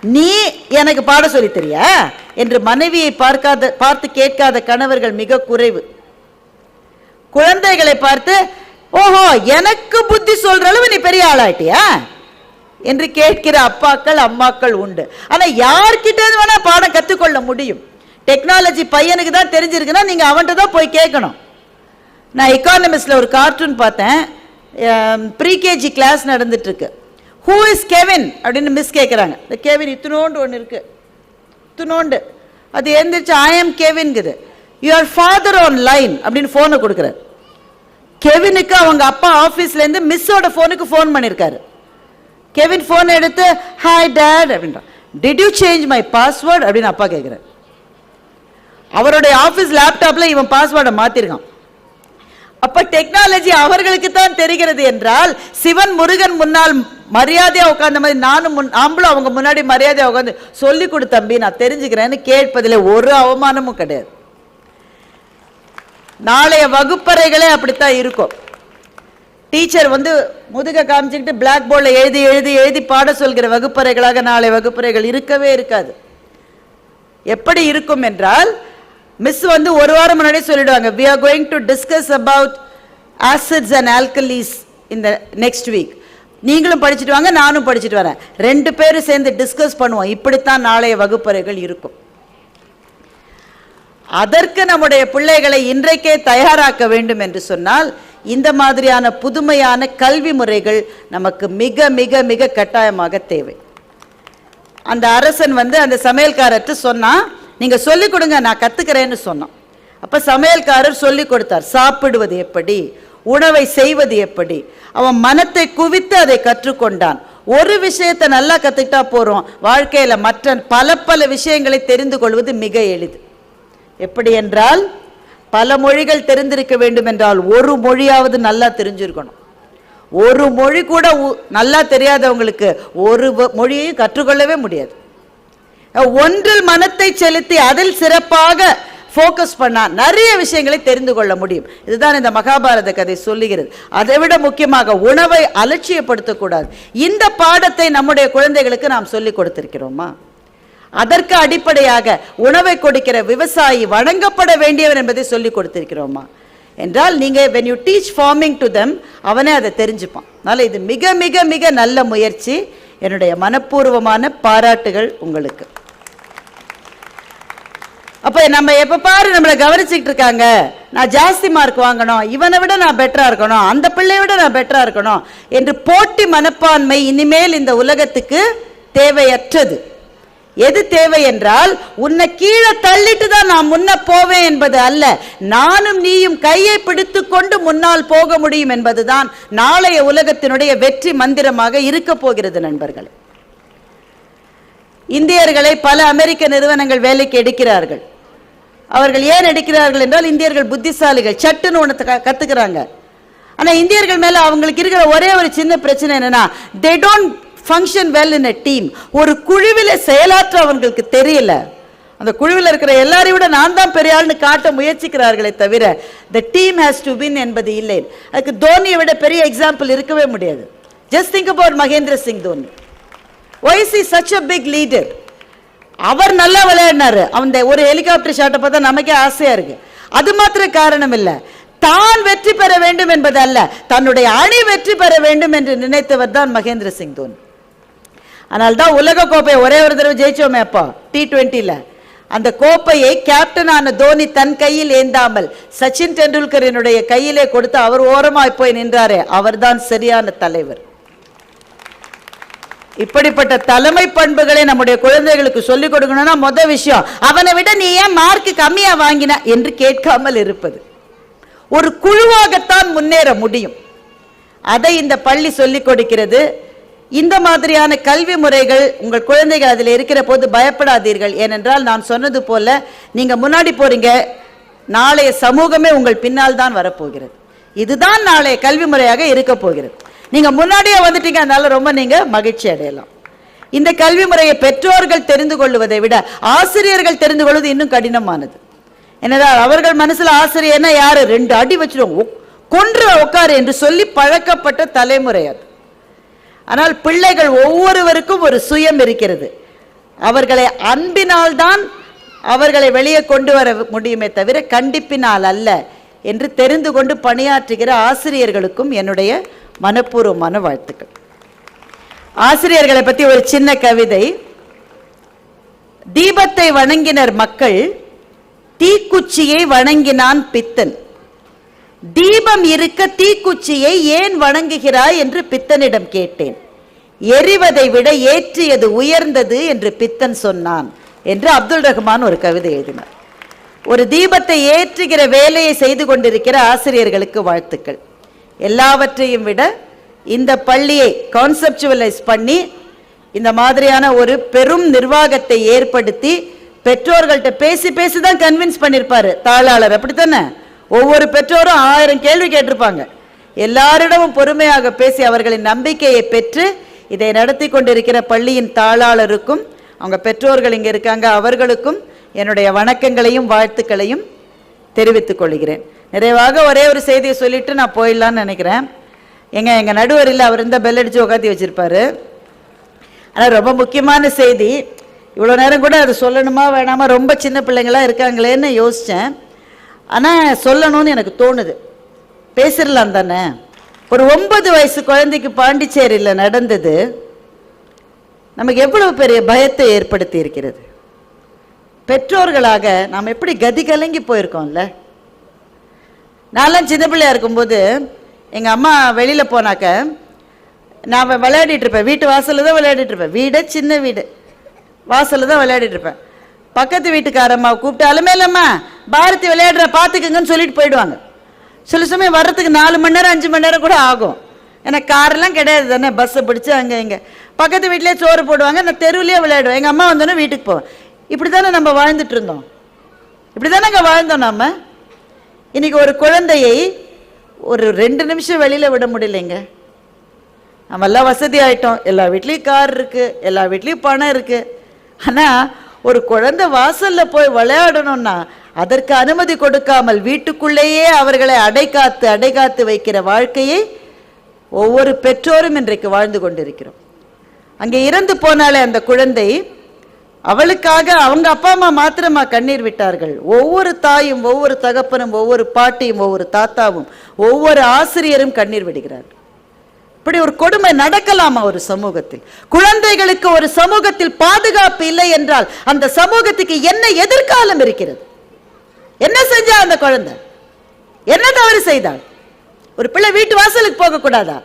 நீ எனக்கு பாட சொல்லி தெரியா என்று மனைவியை பார்த்து கேட்காத கணவர்கள் மிக குறைவு. குழந்தைகளை பார்த்து ஓஹோ எனக்கு புத்தி சொல்ற அளவு நீ பெரிய ஆளாயிட்டியா என்று கேட்கிற அப்பாக்கள் அம்மாக்கள் உண்டு. ஆனா யார்கிட்ட வேணா பாடம் கற்றுக்கொள்ள முடியும். டெக்னாலஜி பையனுக்கு தான் தெரிஞ்சிருக்குன்னா நீங்க அவன்கிட்ட தான் போய் கேட்கணும். நான் எக்கானமிஸ்ட்ல ஒரு கார்ட்டூன் பார்த்தேன். ப்ரீகேஜி கிளாஸ் நடந்துட்டு இருக்கு. ஹூ இஸ் கெவின் அப்படின்னு மிஸ் கேட்குறாங்க. இந்த கெவின் இத்தினோண்டு ஒன்று இருக்கு, இத்தினோண்டு. அது எழுந்திரிச்சு ஐ எம் கெவின்குது. யுவர் ஃபாதர் ஆன் லைன் அப்படின்னு ஃபோனை கொடுக்குறாரு. கெவினுக்கு அவங்க அப்பா ஆஃபீஸ்லேருந்து மிஸ்ஸோட ஃபோனுக்கு ஃபோன் பண்ணியிருக்காரு. கெவின் ஃபோன் எடுத்து ஹாய் டேட் அப்படின்றான். Did you change my password அப்படின்னு அப்பா கேட்குறாரு. அவருடைய ஆஃபீஸ் லேப்டாப்பில் இவன் பாஸ்வேர்டை மாற்றிருக்கான். அப்ப டெக்னாலஜி அவர்களுக்கு தான் தெரிகிறது என்றால் சிவன் முருகன் முன்னால் மரியாதையா உட்கார்ந்த மாதிரி நாமளும் அவங்க முன்னாடி மரியாதையா உட்காந்து சொல்லி கொடு தம்பி நான் தெரிஞ்சுக்கிறேன்னு கேட்பதில் ஒரு அவமானமும் கிடையாது. நாளைய வகுப்பறைகளே அப்படித்தான் இருக்கும். டீச்சர் முதுக காமிச்சுக்கிட்டு பிளாக் போர்டில் எழுதி எழுதி எழுதி பாட சொல்கிற வகுப்பறைகளாக நாளை வகுப்பறைகள் இருக்கவே இருக்காது. எப்படி இருக்கும் என்றால் மிஸ் ஒரு வாரம் முன்னாடி சொல்லிடுவாங்க, we are going to discuss about acids and alkalis in the next week. நீங்களும் படிச்சுட்டு வாங்க, நானும் படிச்சுட்டு வரேன், ரெண்டு பேரும் சேர்ந்து டிஸ்கஸ் பண்ணுவோம். இப்படித்தான் நாளைய வகுப்பறைகள் இருக்கும். அதற்கு நம்முடைய பிள்ளைகளை இன்றைக்கே தயாராக்க வேண்டும் என்று சொன்னால் இந்த மாதிரியான புதுமையான கல்வி முறைகள் நமக்கு மிக மிக மிக கட்டாயமாக தேவை. அந்த அரசன் அந்த சமையல்காரர்கிட்ட சொன்னா நீங்க சொல்லிக் கொடுங்க நான் கத்துக்கிறேன்னு சொன்னான். அப்ப சமையல்காரர் சொல்லிக் கொடுத்தார். சாப்பிடுவது எப்படி, உணவை செய்வது எப்படி. அவன் மனத்தை குவித்து அதை கற்றுக்கொண்டான். ஒரு விஷயத்தை நல்லா கத்துக்கிட்டா போறோம், வாழ்க்கையில மற்ற பல பல விஷயங்களை தெரிந்து கொள்வது மிக எளிது. எப்படி என்றால் பல மொழிகள் தெரிந்திருக்க வேண்டும் என்றால் ஒரு மொழியாவது நல்லா தெரிஞ்சிருக்கணும். ஒரு மொழி கூட நல்லா தெரியாதவங்களுக்கு ஒரு மொழியையும் கற்றுக்கொள்ளவே முடியாது. ஒன்றில் மனத்தை செலுத்தி அதில் சிறப்பாக ஃபோக்கஸ் பண்ணா நிறைய விஷயங்களை தெரிந்து கொள்ள முடியும். இதுதான் இந்த மகாபாரத கதை சொல்லுகிறது. அதை விட முக்கியமாக உணவை அலட்சியப்படுத்தக்கூடாது. இந்த பாடத்தை நம்முடைய குழந்தைகளுக்கு நாம் சொல்லிக் கொடுத்திருக்கிறோமா? அதற்கு அடிப்படையாக உணவை கொடுக்கிற விவசாயி வணங்கப்பட வேண்டியவர் என்பதை சொல்லிக் கொடுத்திருக்கிறோமா என்றால் நீங்க when you teach farming to them அவனே அதை தெரிஞ்சுப்பான். அதனால இது மிக மிக மிக நல்ல முயற்சி. என்னுடைய மனப்பூர்வமான பாராட்டுகள் உங்களுக்கு. அப்ப நம்ம எப்ப பாரு நம்மளை கவனிச்சுட்டு இருக்காங்க, நான் ஜாஸ்தி மார்க் வாங்கணும், இவனை விட நான் பெட்டரா இருக்கணும், அந்த பிள்ளையை விட நான் பெட்டரா இருக்கணும் என்று போட்டி மனப்பான்மை இனிமேல் இந்த உலகத்துக்கு தேவையற்றது. எது தேவை என்றால் உன்னை கீழே தள்ளிட்டு தான் நான் முன்ன போவேன் என்பது அல்ல, நானும் நீயும் கையை பிடித்து கொண்டு முன்னால் போக முடியும் என்பதுதான் நாளைய உலகத்தினுடைய வெற்றி மந்திரமாக இருக்க போகிறது. நண்பர்களே, இந்தியர்களை பல அமெரிக்க நிறுவனங்கள் வேலைக்கு எடுக்கிறார்கள். அவர்கள் ஏன் எடுக்கிறார்கள் என்றால் இந்தியர்கள் புத்திசாலிகள், சட்டுன்னு ஒன்று கத்துக்கிறாங்க. ஆனா இந்தியர்கள் மேல அவங்களுக்கு இருக்கிற ஒரே ஒரு சின்ன பிரச்சனை என்னன்னா they don't function well in a team. ஒரு குழுவில் செயலாற்ற அவங்களுக்கு தெரியல. அந்த குழுவில் இருக்கிற எல்லாரையும் விட நான் தான் பெரிய ஆள்னு காட்ட முயற்சிக்கிறார்களே தவிர the team has to win என்பது இல்லை. அதுக்கு தோனியை விட பெரிய எக்ஸாம்பிள் இருக்கவே முடியாது. just think about Mahendra Singh Dhoni. why is he such a big leader? அவர் நல்லா விளையாடினாரு. அந்த ஒரு ஹெலிகாப்டர் ஷாட்டை பார்த்தா நமக்கே ஆசையா இருக்கு. அது மாத்திர காரணம் இல்லை, தான் வெற்றி பெற வேண்டும் என்பது அல்ல, தன்னுடைய அணி வெற்றி பெற வேண்டும் என்று நினைத்தவர் தான் மகேந்திர சிங் தோனி. ஆனால் தான் உலக கோப்பையை ஒரே ஒரு தடவை ஜெயிச்சோமே அப்போ T20ல. அந்த கோப்பையை கேப்டனான தோனி தன் கையில் ஏந்தாமல் சச்சின் டெண்டுல்கரினுடைய கையிலே கொடுத்து அவர் ஓரமாய் போய் நின்றாரே, அவர்தான் சரியான தலைவர். இப்படிப்பட்ட தலைமை பண்புகளை நம்முடைய குழந்தைகளுக்கு சொல்லிக் கொடுக்கணும்னா முதல் விஷயம் அவனை விட நீ ஏன் மார்க் கம்மியா வாங்கின என்று கேட்காமல் இருப்பது. ஒரு குழுவாகத்தான் முன்னேற முடியும். அதை இந்த பள்ளி சொல்லிக் கொடுக்கிறது. இந்த மாதிரியான கல்வி முறைகள் உங்கள் குழந்தைகள் அதில் இருக்கிற போது பயப்படாதீர்கள். ஏனென்றால் நான் சொன்னது போல நீங்க முன்னாடி போறீங்க, நாளைய சமூகமே உங்கள் பின்னால் தான் வரப்போகிறது. இதுதான் நாளைய கல்வி முறையாக இருக்க போகிறது. நீங்க முன்னாடியே வந்துட்டீங்க, அதனால ரொம்ப நீங்க மகிழ்ச்சி அடையலாம். இந்த கல்வி முறையை பெற்றோர்கள் தெரிந்து கொள்வதை விட ஆசிரியர்கள் தெரிந்து கொள்வது இன்னும் கடினமானது. என்னதான் அவர்கள் மனசுல ஆசிரியர்னா யாரு, 2 அடி வச்சிருவோம் கொன்று உட்காரு என்று சொல்லி பழக்கப்பட்ட தலைமுறை அது. ஆனால் பிள்ளைகள் ஒவ்வொருவருக்கும் ஒரு சுயம் இருக்கிறது. அவர்களை அன்பினால் தான் அவர்களை வெளியே கொண்டு வர முடியுமே தவிர கண்டிப்பினால் அல்ல என்று தெரிந்து கொண்டு பணியாற்றுகிற ஆசிரியர்களுக்கும் என்னுடைய மனப்பூர்வமான வாழ்த்துக்கள். ஆசிரியர்களை பற்றி ஒரு சின்ன கவிதை. தீபத்தை வணங்கினர் மக்கள், தீக்குச்சியை வணங்கினான் பித்தன். தீபம் இருக்க தீக்குச்சியை ஏன் வணங்குகிறாய் என்று பித்தனிடம் கேட்டேன். எரிவதை விட ஏற்றியது உயர்ந்தது என்று பித்தன் சொன்னான் என்று அப்துல் ரஹ்மான் ஒரு கவிதை எழுதினார். ஒரு தீபத்தை ஏற்றுகிற வேலையை செய்து கொண்டிருக்கிற ஆசிரியர்களுக்கு வாழ்த்துக்கள். எல்லாவற்றையும் விட இந்த பள்ளியை கான்செப்சுவலைஸ் பண்ணி இந்த மாதிரியான ஒரு பெரும் நிர்வாகத்தை ஏற்படுத்தி பெற்றோர்கள்ட்ட பேசி பேசி தான் கன்வின்ஸ் பண்ணியிருப்பாரு தாளாளர். அப்படித்தானே? ஒவ்வொரு பெற்றோரும் 1000 கேள்வி கேட்டிருப்பாங்க. எல்லாரிடமும் பொறுமையாக பேசி அவர்களின் நம்பிக்கையை பெற்று இதை நடத்தி கொண்டிருக்கிற பள்ளியின் தாளாளருக்கும் அவங்க பெற்றோர்கள் இங்கே இருக்காங்க, அவர்களுக்கும் என்னுடைய வணக்கங்களையும் வாழ்த்துக்களையும் தெரிவித்துக் கொள்கிறேன். நிறைவாக ஒரே ஒரு செய்தியை சொல்லிட்டு நான் போயிடலான்னு நினைக்கிறேன். எங்கள் நடுவரில் அவர் இந்த பெல் அடித்து உட்காந்து வச்சிருப்பாரு. ஆனால் ரொம்ப முக்கியமான செய்தி, இவ்வளோ நேரம் கூட அது சொல்லணுமா வேணாமா, ரொம்ப சின்ன பிள்ளைங்களாம் இருக்காங்களேன்னு யோசித்தேன். ஆனால் சொல்லணும்னு எனக்கு தோணுது. பேசிடலாம் தானே? ஒரு 9 வயசு குழந்தைக்கு பாண்டிச்சேரியில் நடந்தது நமக்கு எவ்வளவு பெரிய பயத்தை ஏற்படுத்தி இருக்கிறது. பெற்றோர்களாக நாம் எப்படி கதி கலங்கி போயிருக்கோம்ல. நான்லாம் சின்ன பிள்ளையா இருக்கும்போது எங்கள் அம்மா வெளியில் போனாக்க நான் விளையாடிட்டு இருப்பேன். வீட்டு வாசலில் தான் விளையாடிட்டு இருப்பேன். வீடே சின்ன வீடு, வாசலில் தான் விளையாடிட்டு இருப்பேன். பக்கத்து வீட்டுக்காரம்மா கூப்பிட்டாலுமே இல்லைம்மா பாரதி விளையாடுற பார்த்துக்குங்கன்னு சொல்லிட்டு போயிடுவாங்க. சில சமயம் வர்றதுக்கு 4 மணி நேரம் 5 மணி நேரம் கூட ஆகும். ஏன்னா காரெல்லாம் கிடையாது தானே, பஸ்ஸை பிடிச்சி அங்கே இங்கே பக்கத்து வீட்டிலே சோறு போடுவாங்க, நான் தெருவிலேயே விளையாடுவேன். எங்கள் அம்மா வந்தோன்னே வீட்டுக்கு போவேன். இப்படி தானே நம்ம வாழ்ந்துட்டு இருந்தோம், இப்படி தானே அங்கே வாழ்ந்தோம் நாம். இன்னைக்கு ஒரு குழந்தையை ஒரு 2 நிமிஷம் வெளியில் விட முடியலைங்க. நம்ம எல்லாம் வசதி ஆகிட்டோம், எல்லா வீட்லேயும் கார் இருக்குது, எல்லா வீட்லேயும் பணம் இருக்குது. ஆனால் ஒரு குழந்தை வாசலில் போய் விளையாடணும்னா அதற்கு அனுமதி கொடுக்காமல் வீட்டுக்குள்ளேயே அவர்களை அடைகாத்து வைக்கிற வாழ்க்கையை ஒவ்வொரு பெற்றோரும் இன்றைக்கு வாழ்ந்து கொண்டிருக்கிறோம். அங்கே இறந்து போனாலே அந்த குழந்தை, அவளுக்காக அவங்க அப்பா அம்மா மாத்திரமா கண்ணீர் விட்டார்கள். ஒவ்வொரு தாயும், ஒவ்வொரு தகப்பனும், ஒவ்வொரு பாட்டியும், ஒவ்வொரு தாத்தாவும், ஒவ்வொரு ஆசிரியரும் கண்ணீர் விடுகிறார்கள். இப்படி ஒரு கொடுமை நடக்கலாமா ஒரு சமூகத்தில்? குழந்தைகளுக்கு ஒரு சமூகத்தில் பாதுகாப்பு இல்லை என்றால் அந்த சமூகத்துக்கு என்ன எதிர்காலம் இருக்கிறது? என்ன செஞ்சா அந்த குழந்தை? என்ன தவறு செய்தாள்? ஒரு பிள்ளை வீட்டு வாசலுக்கு போக கூடாதா?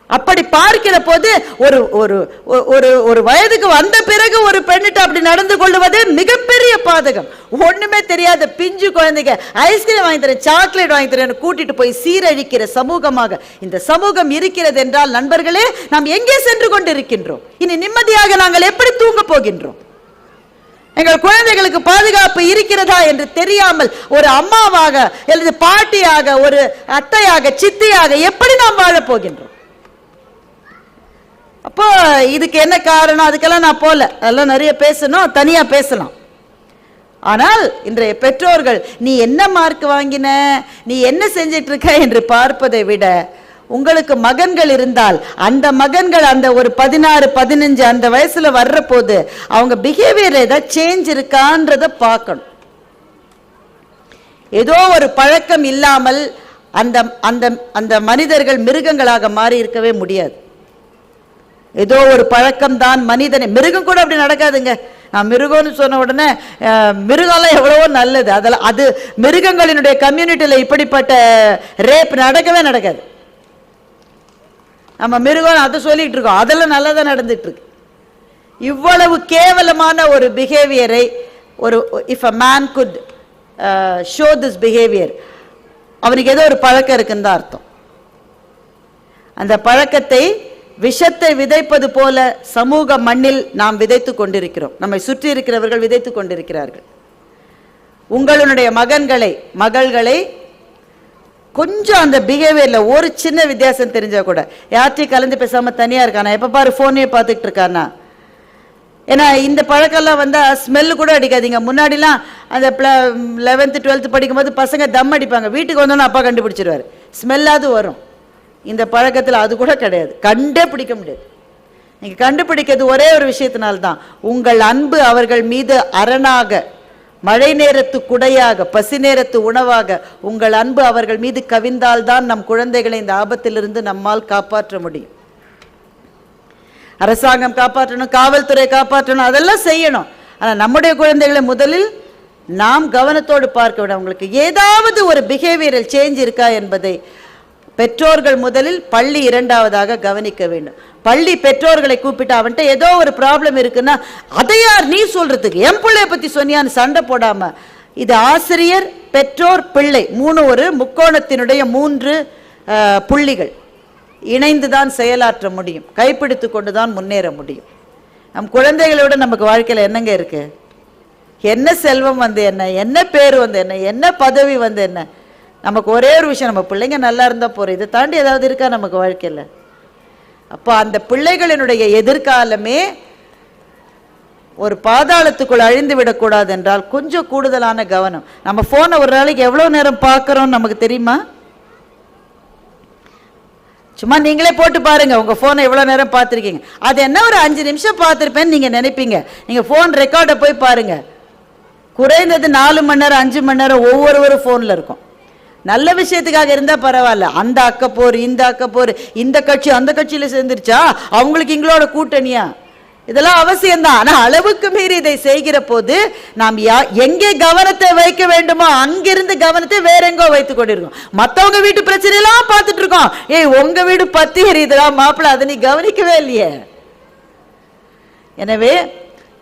அப்படி பார்க்கிற போது ஒரு ஒரு ஒரு வயதுக்கு வந்த பிறகு ஒரு பெண்ணிட்ட அப்படி நடந்து கொள்வது மிகப்பெரிய பாதகம். ஒண்ணுமே தெரியாத பிஞ்சு குழந்தைங்க ஐஸ்கிரீம் வாங்கி தரேன், சாக்லேட் வாங்கி தரேன் கூட்டிட்டு போய் சீரழிக்கிற சமூகமாக இந்த சமூகம் இருக்கிறது என்றால் நண்பர்களே, நாம் எங்கே சென்று கொண்டிருக்கின்றோம்? இனி நிம்மதியாக நாங்கள் எப்படி தூங்க போகின்றோம்? எங்கள் குழந்தைகளுக்கு பாதுகாப்பு இருக்கிறதா என்று தெரியாமல் ஒரு அம்மாவாக அல்லது பாட்டியாக, ஒரு அத்தையாக, சித்தியாக எப்படி நாம் வாழ போகின்றோம்? அப்போ இதுக்கு என்ன காரணம்? அதுக்கெல்லாம் நான் போல, அதெல்லாம் நிறைய பேசணும், தனியா பேசலாம். ஆனால் இன்றைய பெற்றோர்கள் நீ என்ன மார்க் வாங்கின, நீ என்ன செஞ்சிட்டு இருக்க என்று பார்ப்பதை விட, உங்களுக்கு மகன்கள் இருந்தால் அந்த மகன்கள் அந்த ஒரு 16, 15 அந்த வயசுல வர்ற போது அவங்க பிஹேவியர் ஏதாவது சேஞ்ச் இருக்கான்றத பார்க்கணும். ஏதோ ஒரு பழக்கம் இல்லாமல் அந்த அந்த அந்த மனிதர்கள் மிருகங்களாக மாறி இருக்கவே முடியாது. ஏதோ ஒரு பழக்கம் தான் மனிதனை, மிருகம் கூட அப்படி நடக்காதுங்க. நான் மிருகம்னு சொன்ன உடனே மிருகம்லாம் எவ்வளவோ நல்லது, அதெல்லாம் அது மிருகங்களினுடைய கம்யூனிட்டியில் இப்படிப்பட்ட ரேப் நடக்கவே நடக்காது. நம்ம மிருகம் அதை சொல்லிட்டு இருக்கோம், அதெல்லாம் நல்லதாக நடந்துட்டு இருக்கு. இவ்வளவு கேவலமான ஒரு பிஹேவியரை ஒரு if a man good show this behaviour, அவனுக்கு ஏதோ ஒரு பழக்கம் இருக்குன்னு தான் அர்த்தம். அந்த பழக்கத்தை விஷத்தை விதைப்பது போல சமூக மண்ணில் நாம் விதைத்து கொண்டிருக்கிறோம், நம்மை சுற்றி இருக்கிறவர்கள் விதைத்து கொண்டிருக்கிறார்கள். உங்களுடைய மகள்களை கொஞ்சம் அந்த பிஹேவியர்ல ஒரு சின்ன வித்தியாசம் தெரிஞ்சா கூட, யார்ட்டையும் கலந்து பேசாம தனியா இருக்கானா, எப்ப பாரு போனே பார்த்துட்டு இருக்கானா. ஏன்னா இந்த பழக்கம்லாம் வந்தா ஸ்மெல்லு கூட அடிக்காதீங்க. முன்னாடிலாம் அந்த 11th 12th படிக்கும் போது பசங்க தம் அடிப்பாங்க, வீட்டுக்கு வந்தோன்னு அப்பா கண்டுபிடிச்சிருவாரு, ஸ்மெல்லாவது வரும். இந்த பழக்கத்தில் அது கூட கிடையாது, கண்டே பிடிக்க முடியாது. நீங்க கண்டுபிடிக்கிறது ஒரே ஒரு விஷயத்தினால்தான். உங்கள் அன்பு அவர்கள் மீது அரணாக, மழை நேரத்து குடையாக, பசி நேரத்து உணவாக உங்கள் அன்பு அவர்கள் மீது கவிழ்ந்தால்தான் நம் குழந்தைகளை இந்த ஆபத்திலிருந்து நம்மால் காப்பாற்ற முடியும். அரசாங்கம் காப்பாற்றணும், காவல்துறை காப்பாற்றணும், அதெல்லாம் செய்யணும். ஆனால் நம்முடைய குழந்தைகளை முதலில் நாம் கவனத்தோடு பார்க்க வேண்டும். அவங்களுக்கு ஏதாவது ஒரு பிஹேவியரல் சேஞ்ச் இருக்கா என்பதை பெற்றோர்கள் முதலில், பள்ளி இரண்டாவதாக கவனிக்க வேண்டும். பள்ளி பெற்றோர்களை கூப்பிட்டு அவன்கிட்ட ஏதோ ஒரு ப்ராப்ளம் இருக்குன்னா அதை யார் நீ சொல்றதுக்கு, என் பிள்ளைய பத்தி சொன்னியான்னு சண்டை போடாம, இது ஆசிரியர், பெற்றோர், பிள்ளை, ஒரு முக்கோணத்தினுடைய 3 புள்ளிகள் இணைந்துதான் செயலாற்ற முடியும். கைப்பிடித்து கொண்டுதான் முன்னேற முடியும். நம் குழந்தைகளோட நமக்கு வாழ்க்கையில் என்னங்க இருக்கு? என்ன செல்வம் வந்து என்ன, என்ன பேர் வந்து என்ன, என்ன பதவி வந்து என்ன? நமக்கு ஒரே ஒரு விஷயம், நம்ம பிள்ளைங்க நல்லா இருந்தா போறோம். இதை தாண்டி ஏதாவது இருக்கா நமக்கு வாழ்க்கையில்? அப்போ அந்த பிள்ளைகளினுடைய எதிர்காலமே ஒரு பாதாளத்துக்குள் அழிந்து விடக்கூடாது என்றால் கொஞ்சம் கூடுதலான கவனம். நம்ம போனை ஒரு நாளைக்கு எவ்வளவு நேரம் பார்க்கிறோம் நமக்கு தெரியுமா? சும்மா நீங்களே போட்டு பாருங்க, உங்க போனை எவ்வளவு நேரம் பார்த்துருக்கீங்க. அது என்ன ஒரு 5 நிமிஷம் பார்த்துருப்பேன்னு நீங்க நினைப்பீங்க. நீங்க போன் ரெக்கார்டை போய் பாருங்க, குறைந்தது 4 மணி நேரம் 5 மணி நேரம் ஒவ்வொரு போன்ல இருக்கும். நல்ல விஷயத்துக்காக இருந்தா பரவாயில்ல, அந்த அக்கப்போர் இந்த அக்கப்போர், இந்த கட்சி அந்த கட்சியில சேர்ந்துருச்சா, அவங்களுக்கு எங்களோட கூட்டணியா, இதெல்லாம் அவசியம்தான். ஆனா அளவுக்கு மீறி இதை செய்கிற போது நாம் எங்கே கவனத்தை வைக்க வேண்டுமோ அங்கிருந்து கவனத்தை வேற எங்கோ வைத்துக் கொண்டிருக்கோம். மற்றவங்க வீட்டு பிரச்சனையெல்லாம் பார்த்துட்டு இருக்கோம். உங்க வீடு பத்தி எரியுதுடா மாப்பிள்ள, அதை நீ கவனிக்கவே இல்லையே. எனவே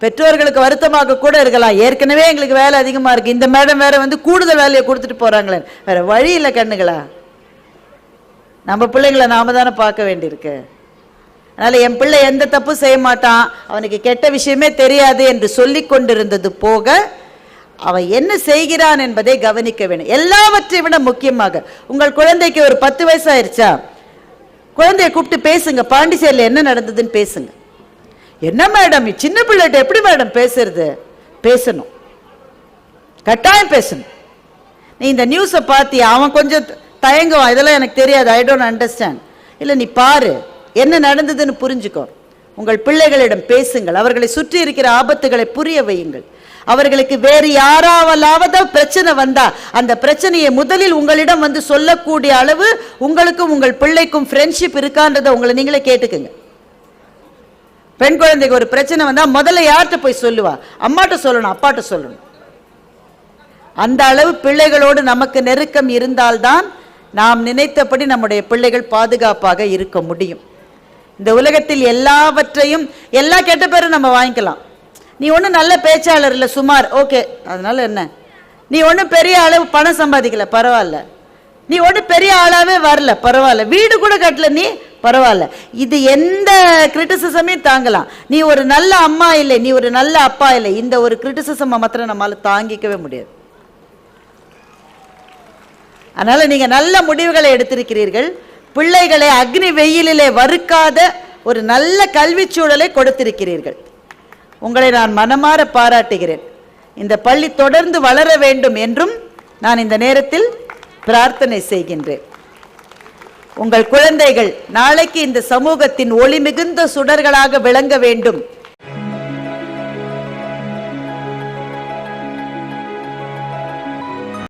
பெற்றோர்களுக்கு வருத்தமாக கூட இருக்கலாம். ஏற்கனவே எங்களுக்கு வேலை அதிகமா இருக்கு, இந்த மேடம் வேற வந்து கூடுதல் வேலையை கொடுத்துட்டு போறாங்களே, வேற வழி இல்லை கண்ணுகளா. நம்ம பிள்ளைங்களை நாம தானே பார்க்க வேண்டியிருக்கு. அதனால என் பிள்ளை எந்த தப்பு செய்ய மாட்டான், அவனுக்கு கெட்ட விஷயமே தெரியாது என்று சொல்லி கொண்டிருந்தது போக அவன் என்ன செய்கிறான் என்பதை கவனிக்க வேண்டும். எல்லாவற்றை விட முக்கியமாக உங்கள் குழந்தைக்கு ஒரு 10 வயசு ஆயிடுச்சா, குழந்தைய கூப்பிட்டு பேசுங்க. பாண்டிச்சேரியில் என்ன நடந்ததுன்னு பேசுங்க. என்ன மேடம் சின்ன பிள்ளைகிட்ட எப்படி மேடம் பேசுறது? பேசணும், கட்டாயம் பேசணும். நீ இந்த நியூஸை பார்த்தியா, அவன் கொஞ்சம் தயங்குவான், இதெல்லாம் எனக்கு தெரியாது, ஐ டோன்ட் அண்டர்ஸ்டாண்ட். இல்லை நீ பாரு என்ன நடந்ததுன்னு புரிஞ்சுக்கோ. உங்கள் பிள்ளைகளிடம் பேசுங்கள், அவர்களை சுற்றி இருக்கிற ஆபத்துகளை புரிய வையுங்கள். அவர்களுக்கு வேறு யாராவது பிரச்சனை வந்தா அந்த பிரச்சனையை முதலில் உங்களிடம் வந்து சொல்லக்கூடிய அளவு உங்களுக்கும் உங்கள் பிள்ளைக்கும் ஃப்ரெண்ட்ஷிப் இருக்கான்றதை உங்களை நீங்களே கேட்டுக்குங்க. பெண் குழந்தைக்கு ஒரு பிரச்சனை வந்தா முதல்ல யார்கிட்ட போய் சொல்லுவா? அம்மாட்ட சொல்லணும், அப்பாட்ட சொல்லணும். அந்த அளவு பிள்ளைகளோடு நமக்கு நெருக்கம் இருந்தால்தான் நாம் நினைத்தபடி நம்முடைய பிள்ளைகள் பாதுகாப்பாக இருக்க முடியும். இந்த உலகத்தில் எல்லாவற்றையும், எல்லா கெட்ட பேரும் நம்ம வாங்கிக்கலாம். நீ ஒன்றும் நல்ல பேச்சாளர் இல்லை, சுமார், ஓகே, அதனால என்ன? நீ ஒன்றும் பெரிய அளவு பணம் சம்பாதிக்கல, பரவாயில்ல. நீ ஒன்றும் பெரிய ஆளாவே வரல, பரவாயில்ல. வீடு கூட கட்டல நீ, பரவாயில்ல. இது எந்த கிரிட்டிசிசமையும் தாங்கலாம். நீ ஒரு நல்ல அம்மா இல்லை, நீ ஒரு நல்ல அப்பா இல்லை, இந்த ஒரு கிரிட்டிசிசம் மாத்திரம் நம்மளால தாங்கிக்கவே முடியாது. அதனால நீங்க நல்ல முடிவுகளை எடுத்திருக்கிறீர்கள். பிள்ளைகளை அக்னி வெயிலிலே வறுக்காத ஒரு நல்ல கல்வி சூழலை கொடுத்திருக்கிறீர்கள். உங்களை நான் மனமாற பாராட்டுகிறேன். இந்த பள்ளி தொடர்ந்து வளர வேண்டும் என்றும் நான் இந்த நேரத்தில் பிரார்த்தனை செய்கின்றேன். உங்கள் குழந்தைகள் நாளைக்கு இந்த சமூகத்தின் ஒளி மிகுந்த சுடர்களாக விளங்க வேண்டும்